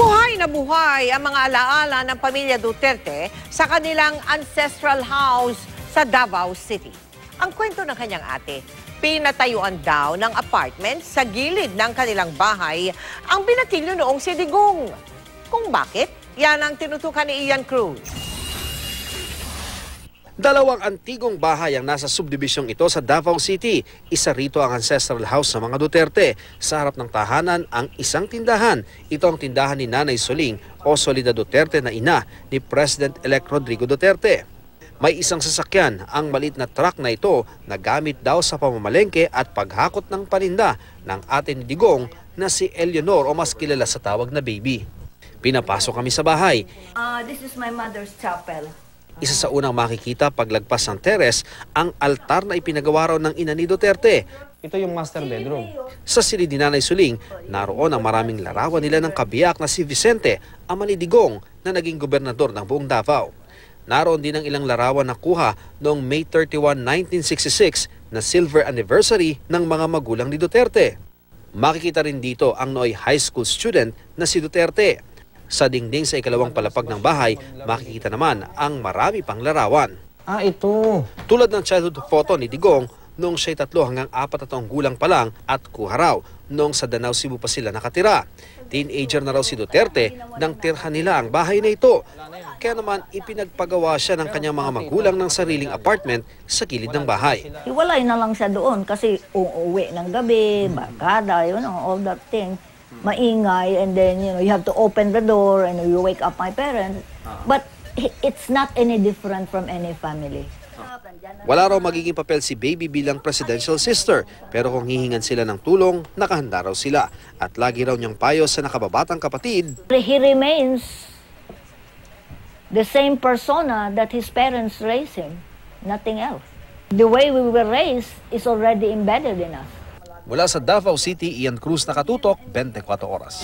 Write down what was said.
Buhay na buhay ang mga alaala ng pamilya Duterte sa kanilang ancestral house sa Davao City. Ang kwento ng kanyang ate, pinatayuan daw ng apartment sa gilid ng kanilang bahay ang binatilyo noong si Digong. Kung bakit, yan ang tinutukan ni Ian Cruz. Dalawang antigong bahay ang nasa subdibisyong ito sa Davao City. Isa rito ang ancestral house ng mga Duterte. Sa harap ng tahanan ang isang tindahan. Ito ang tindahan ni Nanay Soling o Solida Duterte na ina ni President-elect Rodrigo Duterte. May isang sasakyan, ang maliit na truck na ito na gamit daw sa pamamalengke at paghakot ng paninda ng ate ni Digong na si Eleanor o mas kilala sa tawag na Baby. Pinapasok kami sa bahay. This is my mother's chapel. Isa sa unang makikita paglagpas ng teres, ang altar na ipinagawa raw ng ina ni Duterte. Ito yung master bedroom. Sa silid ni Nanay Suling, naroon ang maraming larawan nila ng kabiyak na si Vicente, ama ni Digong na naging gobernador ng buong Davao. Naroon din ang ilang larawan na kuha noong May 31, 1966 na silver anniversary ng mga magulang ni Duterte. Makikita rin dito ang nooy high school student na si Duterte. Sa dingding sa ikalawang palapag ng bahay, makikita naman ang marami pang larawan. Ito. Tulad ng childhood photo ni Digong noong siya'y 3 hanggang 4 na taong gulang pa lang at kuha raw noong sa Danau, Cebu pa sila nakatira. Teenager na raw si Duterte nang tirhan nila ang bahay na ito. Kaya naman ipinagpagawa siya ng kanyang mga magulang ng sariling apartment sa gilid ng bahay. Hiwalay na lang siya doon kasi uuwi ng gabi, barkada, all that thing. Maingay, and then, you have to open the door and you wake up my parents. But it's not any different from any family. Wala raw magiging papel si Baby bilang presidential sister, pero kung hihingan sila ng tulong, nakahanda raw sila. At lagi raw niyang payo sa nakababatang kapatid. He remains the same persona that his parents raised him, nothing else. The way we were raised is already embedded in us. Mula sa Davao City, Ian Cruz, nakatutok, 24 oras.